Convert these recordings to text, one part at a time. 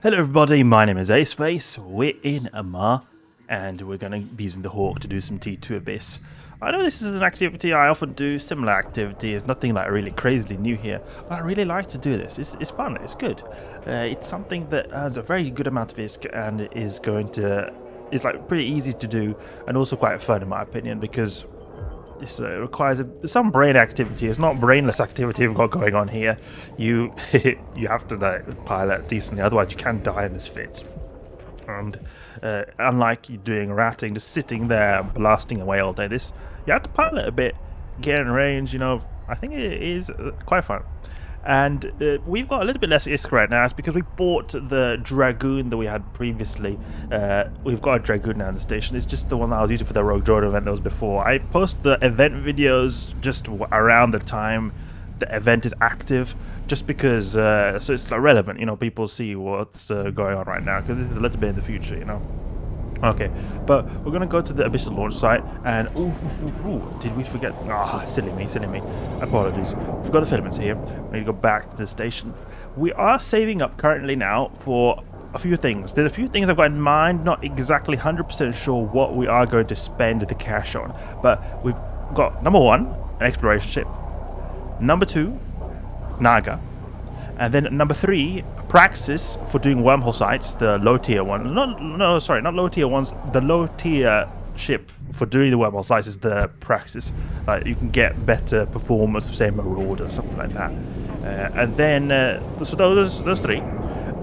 Hello everybody, my name is Aceface, we're in Amar, and we're going to be using the Hawk to do some T2 Abyss. I know this is an activity I often do, similar activity, it's nothing like really crazily new here, but I really like to do this. It's fun, it's good. It's something that has a very good amount of ISK and is like pretty easy to do, and also quite fun in my opinion, because this requires some brain activity. It's not brainless activity we've got going on here. You you have to pilot decently, otherwise you can die in this fit. And unlike you doing ratting, just sitting there blasting away all day, this you have to pilot a bit, get in range. You know, I think it is quite fun. And we've got a little bit less ISK right now. It's because we bought the Dragoon that we had previously. We've got a Dragoon now in the station. It's just the one that I was using for the Rogue Jordan event that was before. I post the event videos just around the time the event is active, just because so it's like relevant. You know, people see what's going on right now, because it's a little bit in the future. You know. Okay, but we're gonna go to the Abyssal launch site, and did we forget? Silly me. Apologies. Forgot the filaments here. We need to go back to the station. We are saving up currently now for a few things. There's a few things I've got in mind. Not exactly 100% sure what we are going to spend the cash on, but we've got number 1, an exploration ship. Number 2, Naga. And then number 3, Praxis for doing wormhole sites, the low tier one. Not low tier ones. The low tier ship for doing the wormhole sites is the Praxis. You can get better performance, say Marauder or something like that. And then so those 3.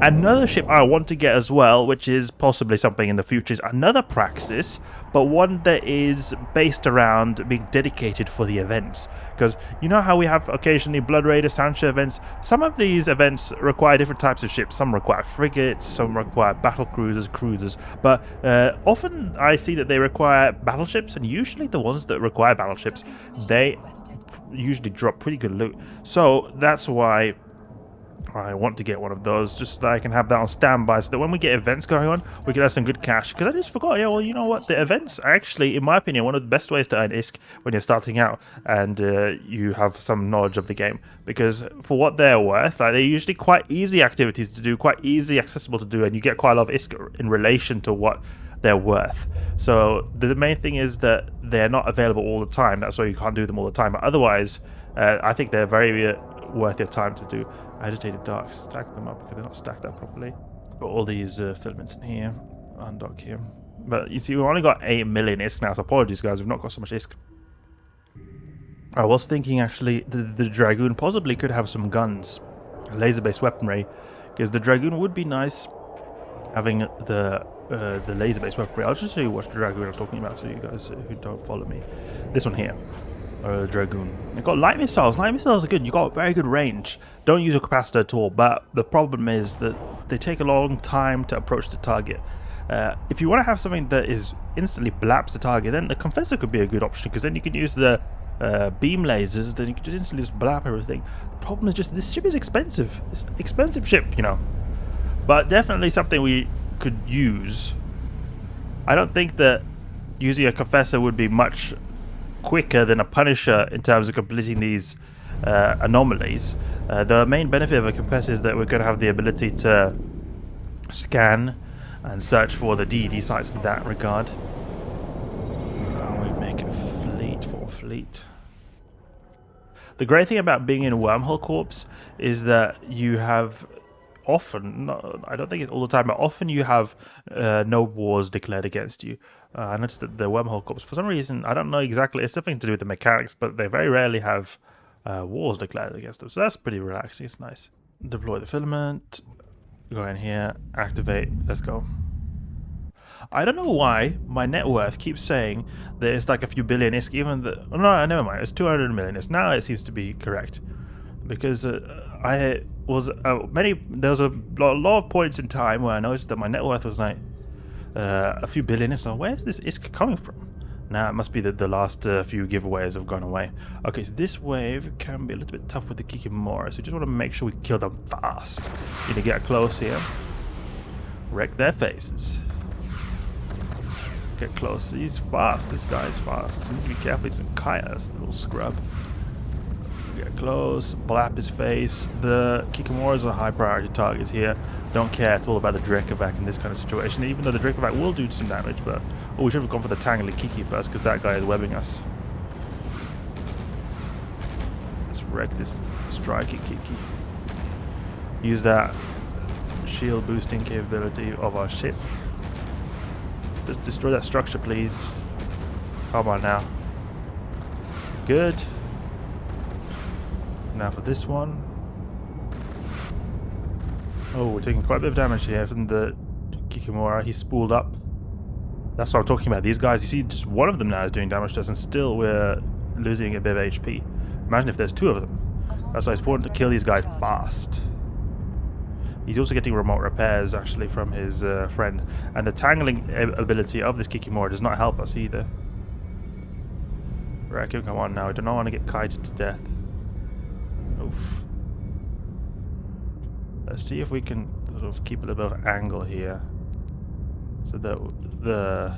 Another ship I want to get as well, which is possibly something in the future, is another Praxis, but one that is based around being dedicated for the events. Because you know how we have occasionally Blood Raider, Sancho events? Some of these events require different types of ships. Some require frigates, some require battle cruisers, but often I see that they require battleships, and usually the ones that require battleships, they usually drop pretty good loot. So that's why I want to get one of those, just so that I can have that on standby, so that when we get events going on, we can have some good cash. Because I just forgot, yeah, well, you know what? The events are actually, in my opinion, one of the best ways to earn ISK when you're starting out and you have some knowledge of the game. Because for what they're worth, they're usually quite easy activities to do, quite easy, accessible to do, and you get quite a lot of ISK in relation to what they're worth. So the main thing is that they're not available all the time. That's why you can't do them all the time. But otherwise, I think they're very worth your time to do. Agitated Darks, stack them up because they're not stacked up properly. Got all these filaments in here, undock here. But you see, we've only got 8 million ISK now, so apologies guys, we've not got so much ISK. I was thinking actually the Dragoon possibly could have some guns, laser-based weaponry, because the Dragoon would be nice having the laser-based weaponry. I'll just show you what Dragoon I'm talking about, so you guys who don't follow me. This one here. Dragoon. You've got light missiles. Light missiles are good. You've got very good range. Don't use a capacitor at all, but the problem is that they take a long time to approach the target. If you want to have something that is instantly blaps the target, then the Confessor could be a good option, because then you can use the beam lasers, then you can just instantly just blap everything. The problem is just this ship is expensive. It's an expensive ship, you know. But definitely something we could use. I don't think that using a Confessor would be much quicker than a Punisher in terms of completing these anomalies. The main benefit of a Confessor is that we're going to have the ability to scan and search for the DED sites in that regard. We make a fleet for fleet. The great thing about being in a Wormhole Corps is that you have often, I don't think it's all the time, but often you have no wars declared against you. I noticed that the Wormhole Corps, for some reason, I don't know exactly, it's something to do with the mechanics, but they very rarely have wars declared against them. So that's pretty relaxing, it's nice. Deploy the filament, go in here, activate, let's go. I don't know why my net worth keeps saying that it's like a few billion ISK, even the, oh no, never mind, it's 200 million ISK. Now it seems to be correct. Because there was a lot of points in time where I noticed that my net worth was like a few billion. So where's this ISK coming from? Now it must be that the last few giveaways have gone away. Okay, so this wave can be a little bit tough with the Kikimora, so you just want to make sure we kill them fast. You need to get close here, wreck their faces. Get close. He's fast. This guy's fast. We need to be careful. He's in Kaya's little scrub. Get close, blap his face. The Kikimoras are high priority targets here. Don't care at all about the Drekavac in this kind of situation, even though the Drekavac will do some damage, but... Oh, we should have gone for the Tangling Kiki first, because that guy is webbing us. Let's wreck this striking Kiki. Use that shield boosting capability of our ship. Just destroy that structure, please. Come on now. Good. Now for this one. Oh, we're taking quite a bit of damage here from the Kikimora. He's spooled up. That's what I'm talking about. These guys, you see, just one of them now is doing damage to us, and still we're losing a bit of HP. Imagine if there's two of them. That's why it's important to kill these guys fast. He's also getting remote repairs, actually, from his friend. And the tangling ability of this Kikimora does not help us either. Right, come on now. I do not want to get kited to death. Oof. Let's see if we can sort of keep a little bit of angle here, so that the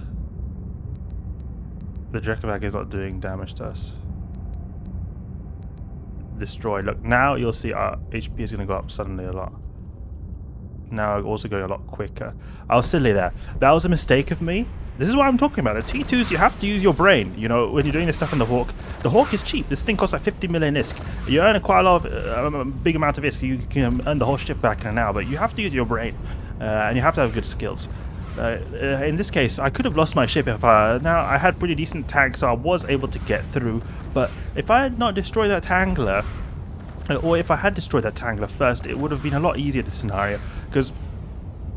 Drekavac is not doing damage to us. Destroy. Look, now you'll see our HP is going to go up suddenly a lot. Now also going a lot quicker. I was silly there. That was a mistake of me. This is what I'm talking about. The T2s, you have to use your brain. You know, when you're doing this stuff in the Hawk is cheap. This thing costs like 50 million ISK. You earn quite a lot of, a big amount of ISK. You can earn the whole ship back in an hour, but you have to use your brain. And you have to have good skills. In this case, I could have lost my ship if now I had pretty decent tanks, so I was able to get through. But if I had not destroyed that Tangler, or if I had destroyed that Tangler first, it would have been a lot easier, this scenario, because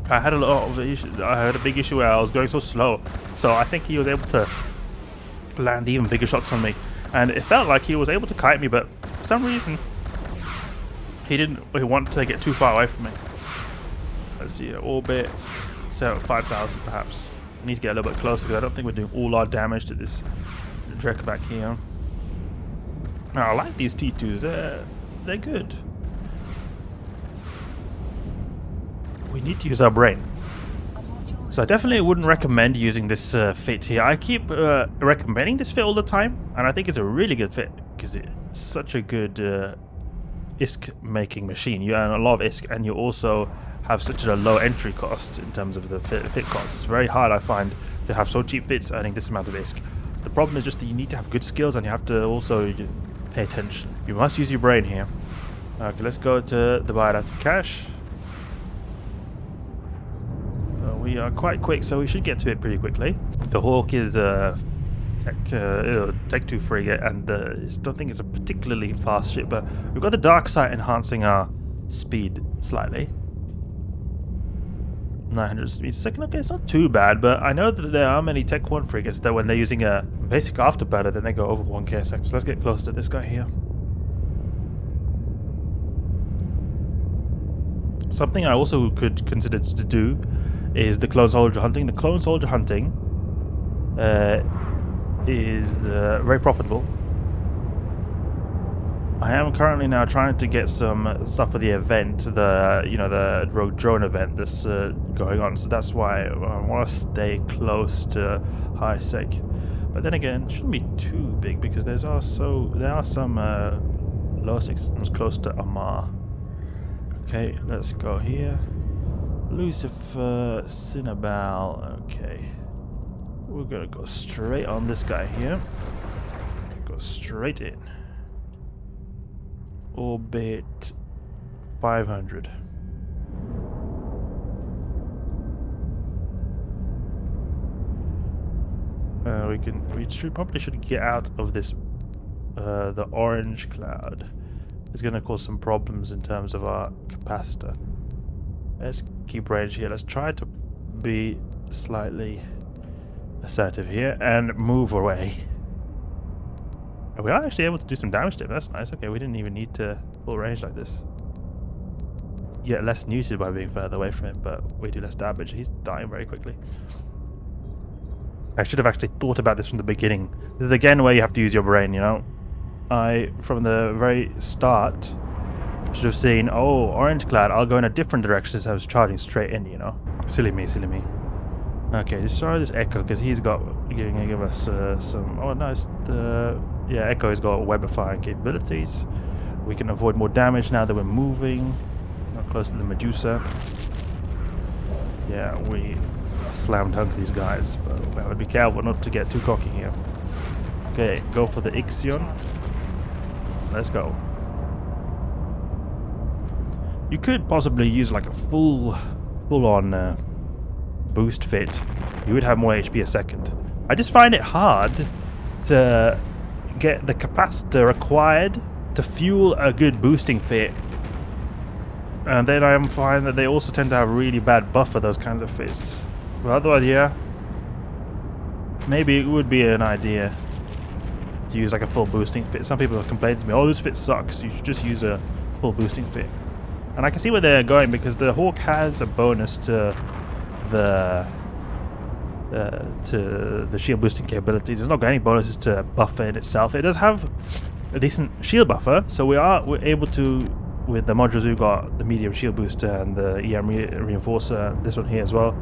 I had a lot of issues. I had a big issue where I was going so slow, so I think he was able to land even bigger shots on me, and it felt like he was able to kite me, but for some reason he didn't want to get too far away from me. Let's see, orbit, set at 5,000 perhaps. I need to get a little bit closer because I don't think we're doing all our damage to this Drekavac here. Now I like these T2s, they're good. We need to use our brain. So I definitely wouldn't recommend using this fit here. I keep recommending this fit all the time, and I think it's a really good fit because it's such a good ISK making machine. You earn a lot of ISK, and you also have such a low entry cost in terms of the fit cost. It's very hard, I find, to have so cheap fits earning this amount of ISK. The problem is just that you need to have good skills, and you have to also pay attention. You must use your brain here. Okay, let's go to the buy out of cash. We are quite quick, so we should get to it pretty quickly. The Hawk is Tech 2 frigate, and I don't think it's a particularly fast ship, but we've got the dark sight enhancing our speed slightly. 900 speed a second. Okay, it's not too bad, but I know that there are many Tech 1 frigates that when they're using a basic afterburner, then they go over 1k a second. So let's get close to this guy here. Something I also could consider to do is the clone soldier hunting. The clone soldier hunting is very profitable. I am currently now trying to get some stuff for the event, the rogue drone event that's going on. So that's why I want to stay close to high sec. But then again, it shouldn't be too big because there are some low sec systems close to Amar. Okay, let's go here. Lucifer, Cinnabal. Okay, we're gonna go straight on this guy here. Go straight in. Orbit 500. We probably should get out of this the orange cloud. It's going to cause some problems in terms of our capacitor. Let's keep range here. Let's try to be slightly assertive here and move away. We are actually able to do some damage to him. That's nice. Okay, we didn't even need to full range like this. Get less neutered by being further away from him, but we do less damage. He's dying very quickly. I should have actually thought about this from the beginning. This is again where you have to use your brain, you know. I, from the very start, should have seen, oh, orange cloud, I'll go in a different direction as I was charging straight in, you know. Silly me, silly me. Okay, destroy this echo, because he's got, giving us some, oh no, it's the yeah, Echo's got web firing capabilities. We can avoid more damage now that we're moving. Not close to the Medusa. Yeah, we slam dunk these guys, but we have to be careful not to get too cocky here. Okay, go for the Ixion. Let's go. You could possibly use like a full-on boost fit. You would have more HP a second. I just find it hard to get the capacitor required to fuel a good boosting fit. And then I find that they also tend to have really bad buffer, those kinds of fits. But otherwise, yeah, maybe it would be an idea to use like a full boosting fit. Some people have complained to me, oh, this fit sucks, you should just use a full boosting fit. And I can see where they're going, because the Hawk has a bonus to the shield boosting capabilities. There's not got any bonuses to buffer in itself. It does have a decent shield buffer, so we're able to, with the modules we've got, the medium shield booster and the EM reinforcer, this one here as well,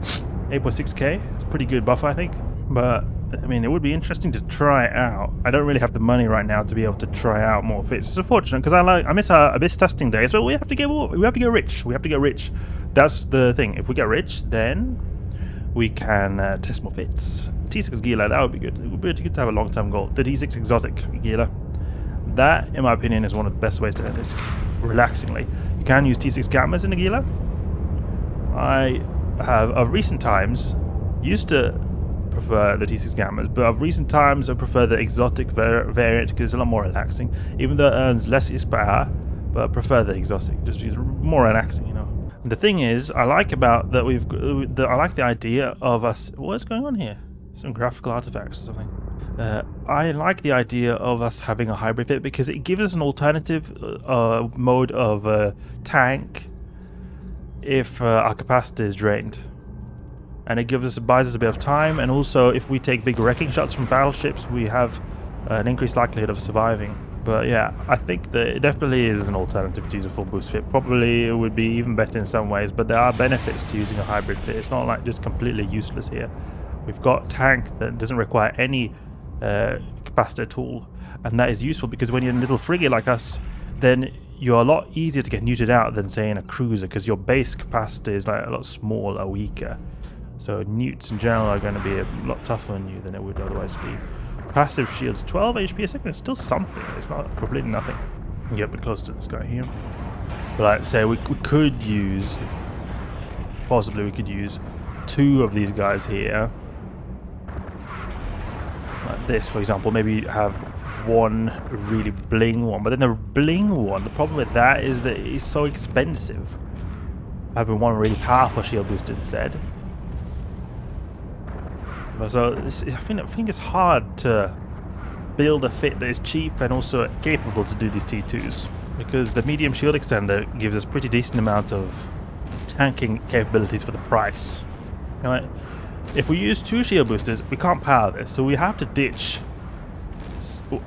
8.6k, it's a pretty good buffer I think. But I mean, it would be interesting to try out. I don't really have the money right now to be able to try out more fits. It's unfortunate because I miss testing days, but we have to get rich. We have to get rich. That's the thing. If we get rich, then we can test more fits. T6 Gila, that would be good. It would be good to have a long-term goal. The T6 Exotic Gila. That, in my opinion, is one of the best ways to earn this relaxingly. You can use T6 Gammas in the Gila. I have, of recent times, used to prefer the T6 Gammas, but of recent times I prefer the exotic variant because it's a lot more relaxing, even though it earns less ISPA, but I prefer the exotic, just it's more relaxing, you know. And the thing is, I like about that I like the idea of us, what is going on here? Some graphical artifacts or something. I like the idea of us having a hybrid fit because it gives us an alternative mode of tank if our capacitor is drained. And it buys us a bit of time, and also if we take big wrecking shots from battleships, we have an increased likelihood of surviving. But yeah, I think that it definitely is an alternative to use a full boost fit. Probably it would be even better in some ways, but there are benefits to using a hybrid fit. It's not like just completely useless here. We've got tank that doesn't require any capacitor at all, and that is useful because when you're in a little frigate like us, then you're a lot easier to get neutered out than say in a cruiser, because your base capacitor is like a lot smaller, weaker. So newts in general are going to be a lot tougher on you than it would otherwise be. Passive shields, 12 HP a second, it's still something. It's not completely nothing. Get a bit closer to this guy here. But like I say, we could use, possibly we could use 2 of these guys here. Like this, for example. Maybe have one really bling one. But then the bling one, the problem with that is that it's so expensive. Having one really powerful shield booster instead. So I think it's hard to build a fit that is cheap and also capable to do these T2s, because the medium shield extender gives us pretty decent amount of tanking capabilities for the price. Right? If we use 2 shield boosters, we can't power this, so we have to ditch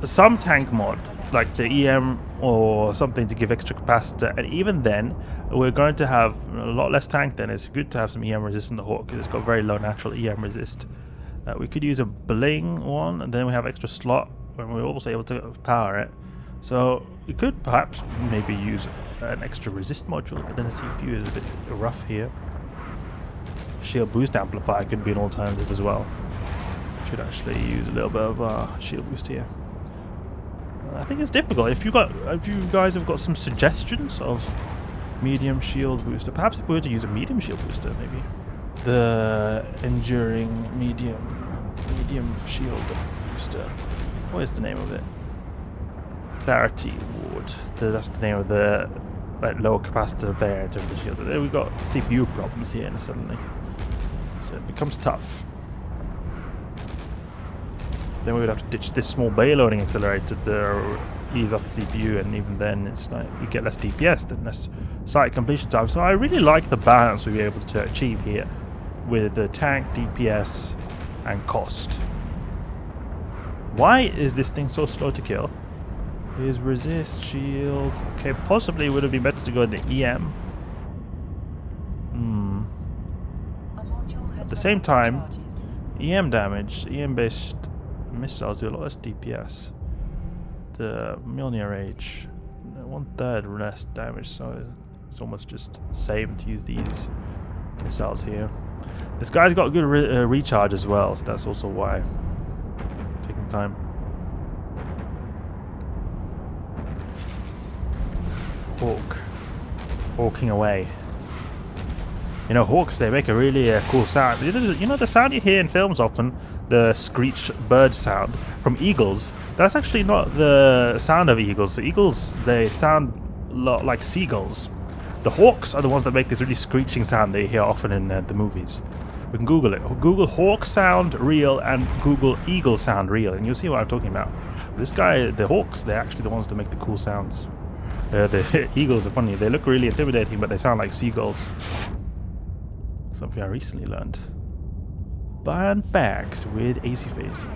some tank mod, like the EM or something to give extra capacitor, and even then we're going to have a lot less tank. Then it's good to have some EM resist in the Hawk because it's got very low natural EM resist. We could use a bling one, and then we have extra slot when we're also able to power it. So we could perhaps maybe use an extra resist module, but then the CPU is a bit rough here. Shield boost amplifier could be an alternative as well. Should actually use a little bit of shield boost here. I think it's difficult. If you guys have got some suggestions of medium shield booster, perhaps if we were to use a medium shield booster, maybe the enduring medium shield booster. What is the name of it? Clarity Ward. That's the name of the lower capacitor variant of the shield. But there we've got CPU problems here suddenly, so it becomes tough. Then we would have to ditch this small bay loading accelerator to ease off the CPU, and even then it's like you get less DPS, then less site completion time. So I really like the balance we'll be able to achieve here with the tank, DPS, and cost. Why is this thing so slow to kill? Is resist, shield. Okay, possibly it would have been better to go in the EM. At the same time, EM damage, EM based missiles do a lot less DPS. the Mjolnir Rage. 1/3 less damage, so it's almost just same to use these missiles here. This guy's got good recharge as well, so that's also why it's taking time. Hawking away. You know, hawks, they make a really cool sound. You know the sound you hear in films often, the screech bird sound from eagles? That's actually not the sound of eagles. The eagles, they sound a lot like seagulls. The hawks are the ones that make this really screeching sound they hear often in the movies. We can Google it. Google hawk sound real and Google eagle sound real, and you'll see what I'm talking about. This guy, the hawks, they're actually the ones that make the cool sounds. The eagles are funny. They look really intimidating, but they sound like seagulls. Something I recently learned. Fun facts with AC Facey.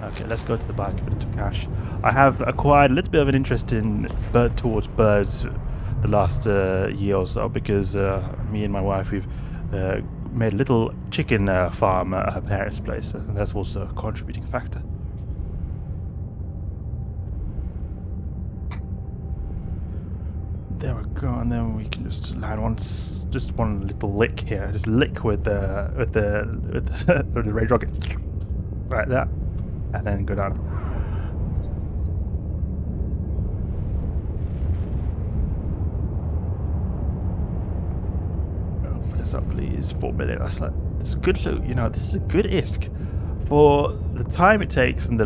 Okay, let's go to the bank, a bit of cash. I have acquired a little bit of an interest in towards birds the last year or so, because me and my wife, we've made a little chicken farm at her parents' place, and that's also a contributing factor. There we go, and then we can just land just one little lick here. Just lick with the Rage Rocket, like that, and then go down. Open this up, please. 4 million. That's a good loot. You know, this is a good ISK for the time it takes and the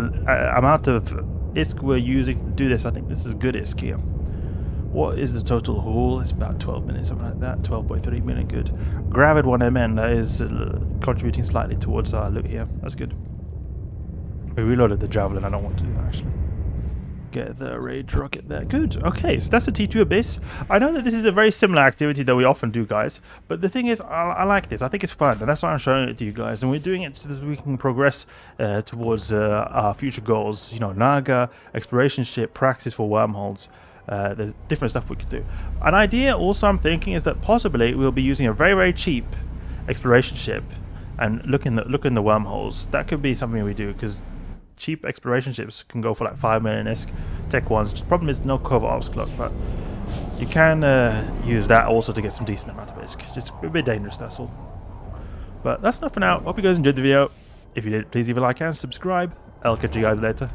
amount of ISK we're using to do this. I think this is a good ISK here. What is the total haul? It's about 12 minutes, something like that. 12.3 million, good. Gravid 1MN, that is contributing slightly towards our loot here. That's good. We reloaded the Javelin, I don't want to do that actually. Get the Rage Rocket there. Good, okay, so that's a T2 Abyss. I know that this is a very similar activity that we often do, guys, but the thing is, I like this. I think it's fun, and that's why I'm showing it to you guys. And we're doing it so that we can progress towards our future goals. You know, Naga, exploration ship, practice for wormholes. There's different stuff we could do. An idea also I'm thinking is that possibly we'll be using a very, very cheap exploration ship and look in the wormholes. That could be something we do, because cheap exploration ships can go for like 5 million ISK. Tech ones. The problem is no cover ops clock, but you can use that also to get some decent amount of ISK. It's just a bit dangerous, that's all. But that's enough for now. Hope you guys enjoyed the video. If you did, please leave a like and subscribe. I'll catch you guys later.